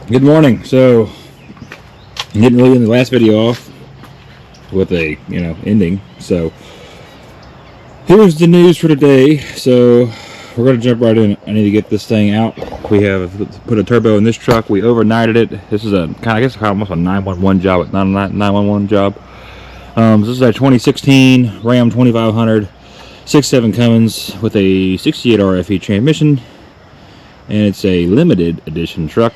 Good morning. So, getting really in the last video off with a, ending. So, here's the news for today. So, we're going to jump right in. I need to get this thing out. We have put a turbo in this truck. We overnighted it. This is almost a 911 job. It's not a 911 job. This is a 2016 Ram 2500 6.7 Cummins with a 68 RFE transmission. And it's a limited edition truck.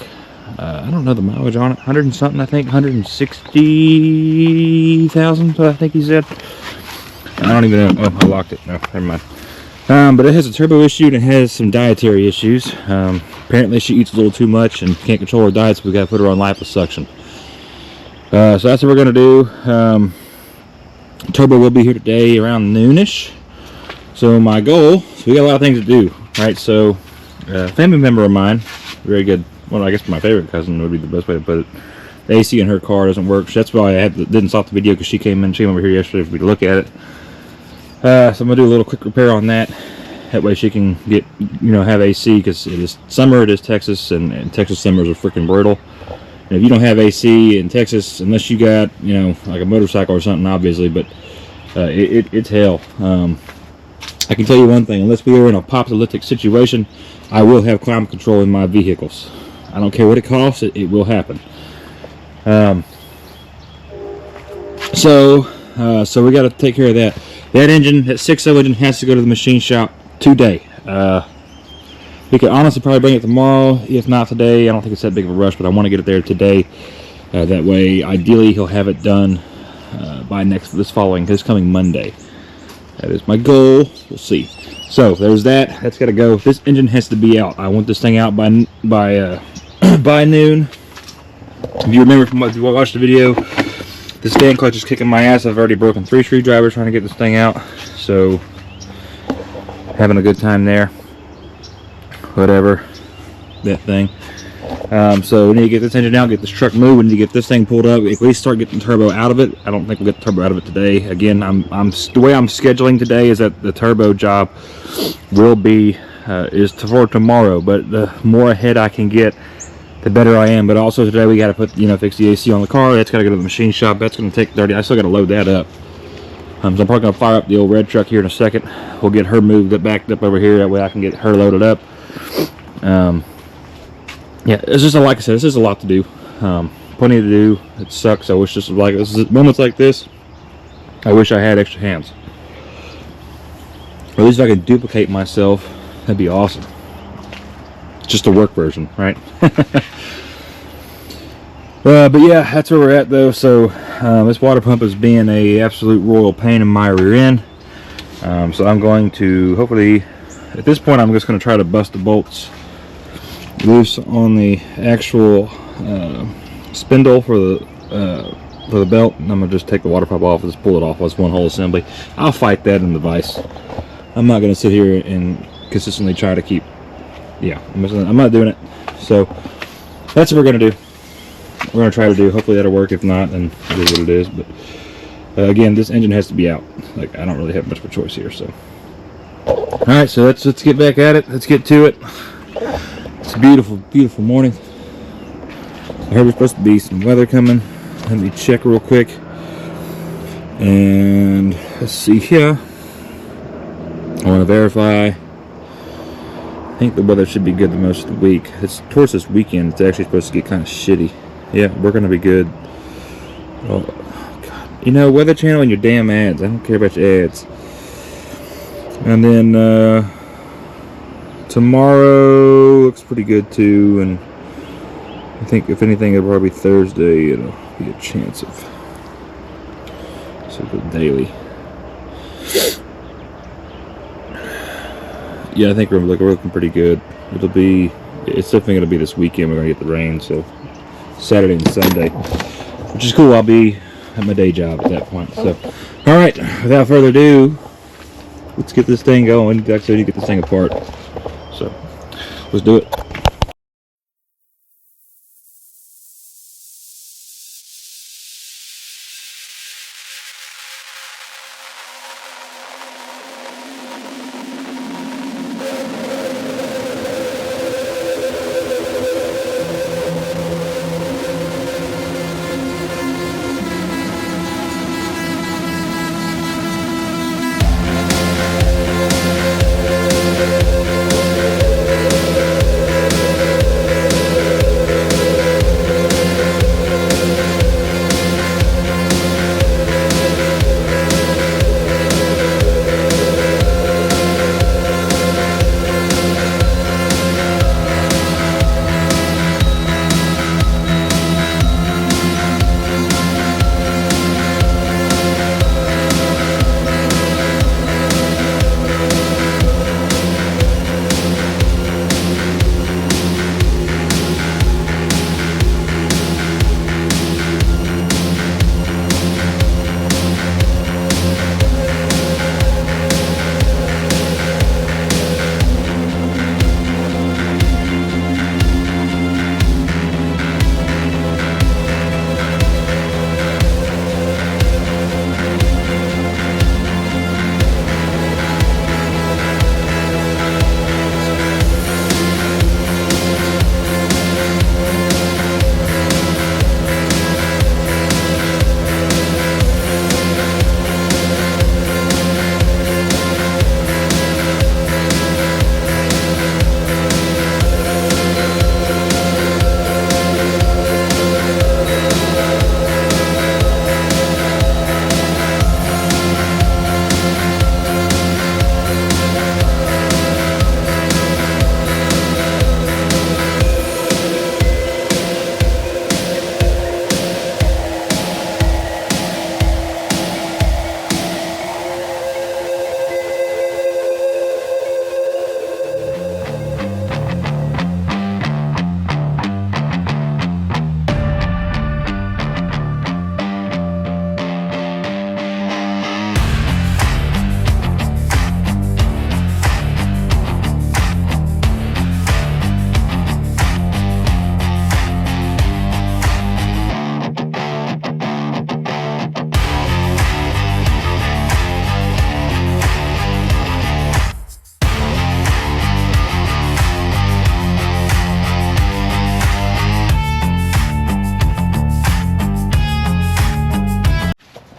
I don't know the mileage on it. 100 and something, I think. 160,000, I think he said. I don't even know. Oh, I locked it. No, never mind. But it has a turbo issue and it has some dietary issues. Apparently she eats a little too much and can't control her diet, so we got to put her on liposuction. So that's what we're going to do. Turbo will be here today around noonish. So my goal, we got a lot of things to do, right? So a family member of mine, very good, well, I guess my favorite cousin would be the best way to put it. The AC in her car doesn't work. So that's why I didn't stop the video, because she came over here yesterday for me to look at it. So I'm gonna do a little quick repair on that. That way she can get, have AC, because it is summer. It is Texas, and Texas summers are freaking brutal. And if you don't have AC in Texas, unless you got, like a motorcycle or something, obviously, but it's hell. I can tell you one thing: unless we are in a apocalyptic situation, I will have climate control in my vehicles. I don't care what it costs, it will happen. So we got to take care of that. That engine, that 6.0 engine, has to go to the machine shop today. We could honestly probably bring it tomorrow, if not today. I don't think it's that big of a rush, but I want to get it there today. That way, ideally, he'll have it done by this coming Monday. That is my goal. We'll see. So there's that. That's got to go. This engine has to be out. I want this thing out by by noon. If you remember if you watched the video, this fan clutch is kicking my ass. I've already broken 3 screwdrivers trying to get this thing out. So having a good time there. Whatever. That thing. So we need to get this engine out, get this truck moved. We need to get this thing pulled up, at least start getting the turbo out of it. I don't think we'll get the turbo out of it today. Again, the way I'm scheduling today is that the turbo job will be is for tomorrow. But the more ahead I can get, the better I am. But also today we got to put fix the AC on the car. That's got to go to the machine shop. That's going to take 30. I still got to load that up. So I'm probably going to fire up the old red truck here in a second. We'll get her moved backed up over here. That way I can get her loaded up. Yeah, it's just like I said, this is a lot to do. Plenty to do. It sucks. I wish moments like this, I wish I had extra hands. Or at least if I could duplicate myself, that'd be awesome. Just a work version, right? But yeah, that's where we're at though. So this water pump is being a absolute royal pain in my rear end. So I'm going to, hopefully, at this point, I'm just going to try to bust the bolts loose on the actual spindle for the belt, and I'm gonna just take the water pump off and just pull it off. It's one whole assembly. I'll fight that in the vise. I'm not gonna sit here and consistently try to keep. Yeah, I'm not doing it. So that's what we're gonna do. We're gonna try to do. Hopefully that'll work. If not, then it is what it is. But again, this engine has to be out. Like, I don't really have much of a choice here. So all right, so let's get back at it. Let's get to it. It's a beautiful, beautiful morning. I heard there's supposed to be some weather coming. Let me check real quick. And let's see here. I want to verify. I think the weather should be good the most of the week. It's towards this weekend. It's actually supposed to get kind of shitty. Yeah, we're going to be good. Oh, God. Weather Channel and your damn ads. I don't care about your ads. And then, tomorrow looks pretty good too, and I think if anything it'll probably be Thursday. It'll be a chance of daily. Yeah, I think we're looking pretty good. It's definitely gonna be this weekend. We're gonna get the rain, so Saturday and Sunday, which is cool. I'll be at my day job at that point. So, all right, without further ado, let's get this thing going. Like I said, you get this thing apart. So, let's do it.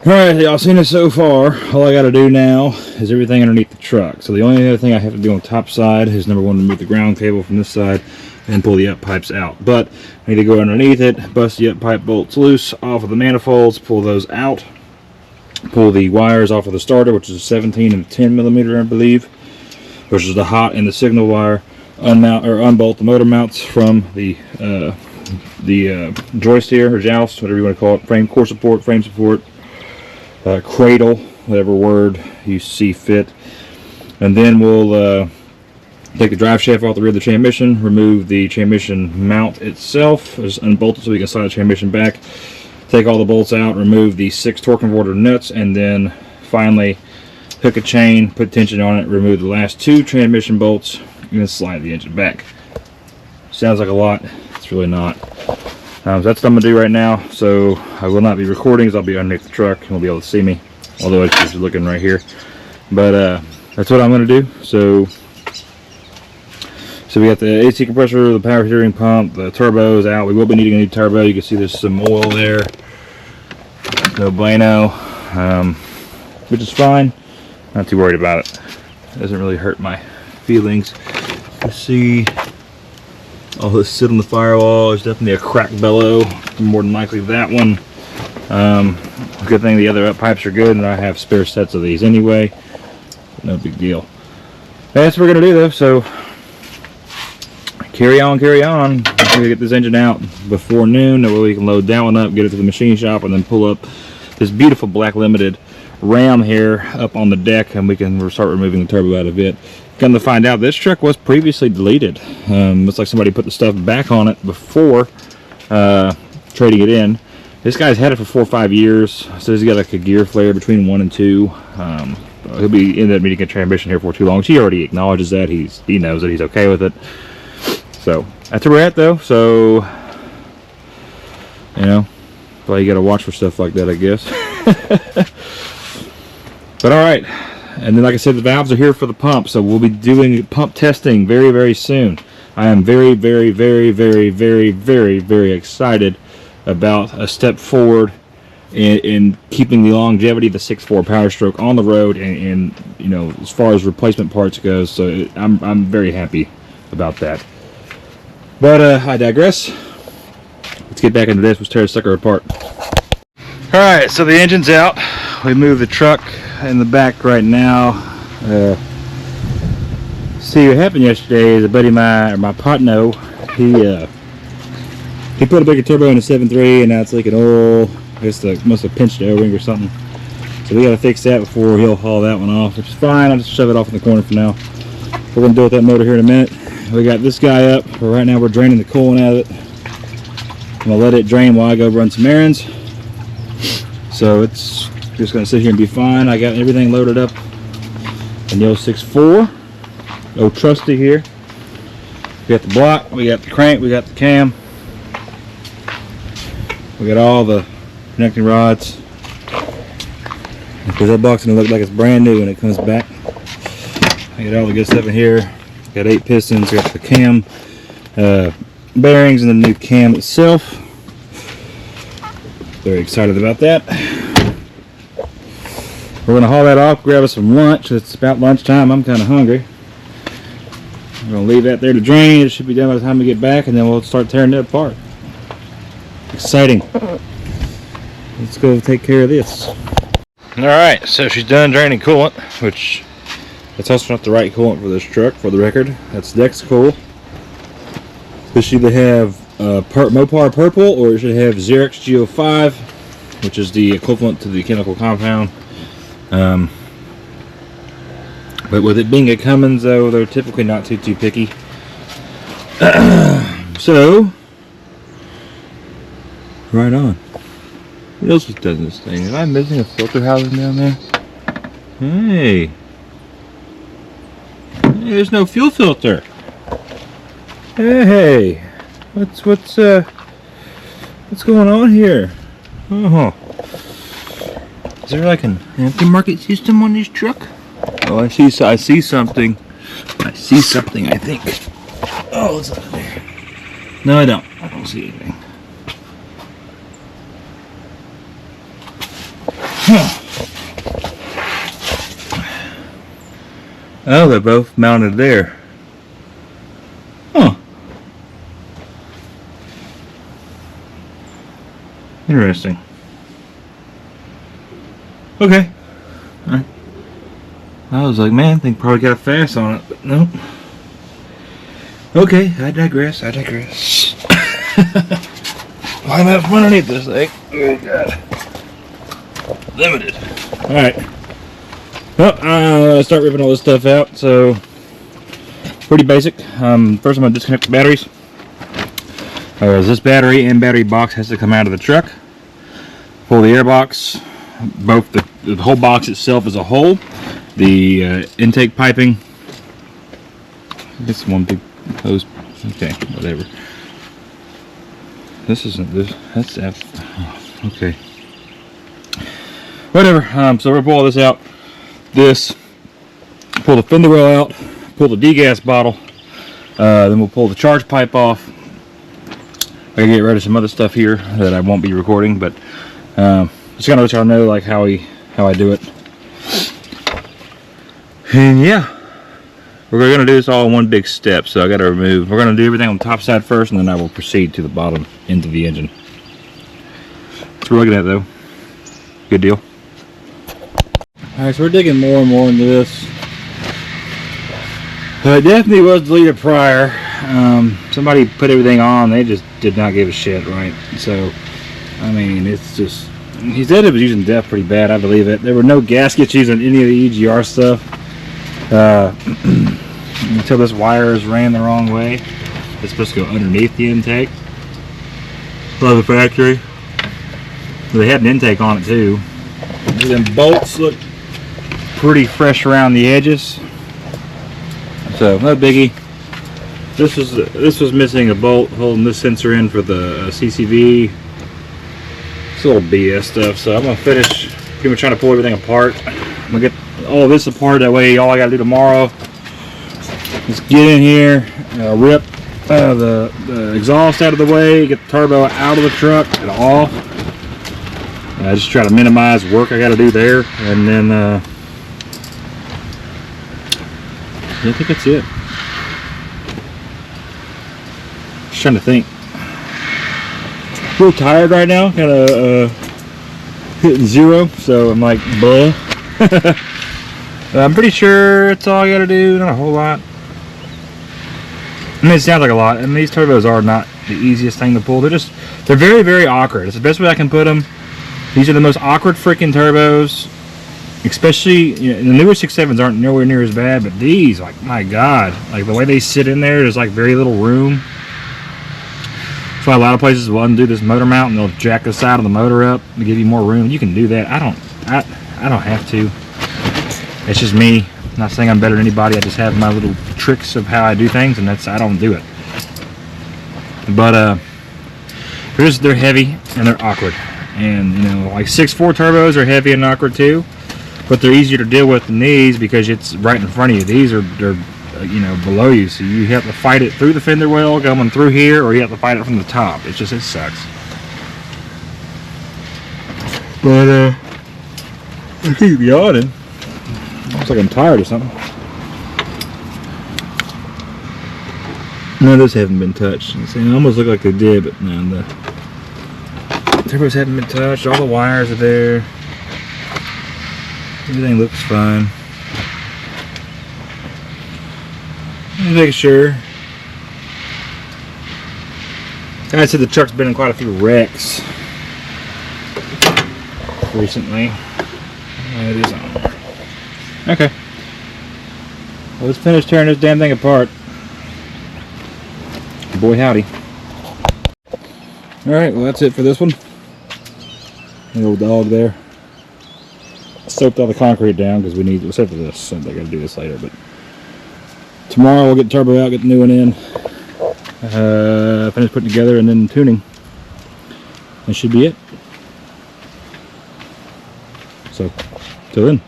Alright, y'all seen it so far. All I gotta do now is everything underneath the truck. So the only other thing I have to do on the top side is number one, remove the ground cable from this side and pull the up pipes out. But I need to go underneath it, bust the up pipe bolts loose off of the manifolds, pull those out, pull the wires off of the starter, which is a 17 and 10 millimeter, I believe, which is the hot and the signal wire, unmount or unbolt the motor mounts from the joist here, or joust, whatever you want to call it, frame core support, frame support, cradle, whatever word you see fit. And then we'll take the drive shaft off the rear of the transmission, remove the transmission mount itself, just unbolt it so we can slide the transmission back, take all the bolts out, remove the 6 torque converter nuts, and then finally hook a chain, put tension on it, remove the last 2 transmission bolts, and then slide the engine back. Sounds like a lot. It's really not. So that's what I'm going to do right now. So I will not be recording because I'll be underneath the truck and won't be able to see me. Although it's just looking right here. But that's what I'm going to do. So we got the AC compressor, the power steering pump, the turbo is out. We will be needing a new turbo. You can see there's some oil there. No bueno. Which is fine. Not too worried about it. It doesn't really hurt my feelings. You see all this sit on the firewall. There's definitely a crack bellow. More than likely that one. Good thing the other up pipes are good and I have spare sets of these anyway. No big deal. That's what we're going to do though. So carry on. We're going to get this engine out before noon. That way we can load that one up, get it to the machine shop, and then pull up this beautiful black limited Ram here up on the deck, and we can start removing the turbo out of it. Come to find out, this truck was previously deleted. Looks like somebody put the stuff back on it before trading it in. This guy's had it for 4 or 5 years. Says he's got like a gear flare between 1 and 2. He'll be end up needing a transmission here for too long. She already acknowledges that. He knows that he's okay with it. So that's where we're at though. So you know, probably you got to watch for stuff like that, I guess. But all right. And then, like I said, the valves are here for the pump, so we'll be doing pump testing very, very soon. I am very, very, very, very, very, very, very excited about a step forward in keeping the longevity of the 6.4 Power Stroke on the road, and you know, as far as replacement parts goes. So I'm very happy about that. But I digress. Let's get back into this. Let's tear the sucker apart. All right, so the engine's out. We moved the truck in the back right now. See, what happened yesterday is a buddy of mine, or my partner, he put a bigger turbo in a 7.3 and now it's leaking oil. I guess must have pinched the O-ring or something. So we gotta fix that before he'll haul that one off, which is fine. I'll just shove it off in the corner for now. We're gonna deal with that motor here in a minute. We got this guy up, but right now we're draining the coolant out of it. I'm gonna let it drain while I go run some errands. So it's just gonna sit here and be fine. I got everything loaded up in the 064. Oh, trusty here. We got the block, we got the crank, we got the cam. We got all the connecting rods. Because that box is gonna look like it's brand new when it comes back. I got all the good stuff in here. Got 8 pistons, got the cam bearings and the new cam itself. Very excited about that. We're gonna haul that off, grab us some lunch. It's about lunchtime. I'm kind of hungry. We're gonna leave that there to drain. It should be done by the time we get back, and then we'll start tearing it apart. Exciting. Let's go take care of this. All right, so she's done draining coolant, which it's also not the right coolant for this truck, for the record. That's Dexcool. This should either have Mopar Purple, or it should have Xerox Geo5, which is the equivalent to the chemical compound. But with it being a Cummins, though, they're typically not too picky. So, right on. What else is doing this thing? Am I missing a filter housing down there? Hey, there's no fuel filter. Hey, what's going on here? Oh, is there like an aftermarket system on this truck? Oh, I see something. I see something, I think. Oh, what's under there? No, I don't see anything. Oh, they're both mounted there. Huh. Interesting. Okay. Alright. I was like, man, I think probably got fast on it, but nope. Okay, I digress. Climb out from underneath this thing. Oh, God. Limited. Alright. Well, start ripping all this stuff out. So, pretty basic. First I'm going to disconnect the batteries. This battery and battery box has to come out of the truck. Pull the air box. Both the whole box itself is a hole. The intake piping. This one big hose. Okay, whatever. This isn't this. That's F. Oh, okay. Whatever. So we'll pull all this out. This. Pull the fender well out. Pull the degas bottle. Then we'll pull the charge pipe off. I gotta get rid of some other stuff here that I won't be recording, but just gonna let y'all know like how I do it. And yeah, we're gonna do this all in one big step. So I gotta remove. We're gonna do everything on the top side first, and then I will proceed to the bottom into the engine. That's what we're looking at, though. Good deal. All right, so we're digging more and more into this. It definitely was deleted prior. Somebody put everything on. They just did not give a shit, right? So, I mean, it's just. He said it was using depth pretty bad. I believe it. There were no gaskets used on any of the EGR stuff. Until this wire is ran the wrong way. It's supposed to go underneath the intake. By the factory. They had an intake on it too. Then bolts look pretty fresh around the edges. So no biggie. This was missing a bolt holding this sensor in for the CCV. It's a little BS stuff. So I'm gonna finish pretty much trying to pull everything apart. I'm gonna get all of this apart. That way, all I gotta do tomorrow is get in here, rip the exhaust out of the way, get the turbo out of the truck and off. Just try to minimize work I gotta do there, and then I think that's it. Just trying to think. A little tired right now, kind of hitting zero, so I'm like, bleh. I'm pretty sure that's all I gotta do, not a whole lot. I mean, it sounds like a lot, and these turbos are not the easiest thing to pull. They're very, very awkward. It's the best way I can put them. These are the most awkward freaking turbos, especially, you know, the newer 6.7s aren't nowhere near as bad, but these, like, my God, like the way they sit in there's like very little room. That's why a lot of places will undo this motor mount and they'll jack the side of the motor up to give you more room. You can do that. I don't have to. It's just me. I'm not saying I'm better than anybody. I just have my little tricks of how I do things, and I don't do it. But they're heavy and they're awkward. And you know, like 6.4 turbos are heavy and awkward too, but they're easier to deal with than these because it's right in front of you. These are you know, below you, so you have to fight it through the fender well going through here, or you have to fight it from the top. It sucks. But I keep yawning. Looks like I'm tired or something. No, those haven't been touched. They almost look like they did, but no, the turbos haven't been touched. All the wires are there. Everything looks fine. I'm making sure. I said the truck's been in quite a few wrecks recently. It is on. Okay. Well, let's finish tearing this damn thing apart. Boy howdy. Alright, well that's it for this one. The old dog there. Soaked all the concrete down because we need, except for this, so I gotta do this later, but tomorrow we'll get the turbo out, get the new one in, finish putting together, and then tuning. That should be it. So, till then.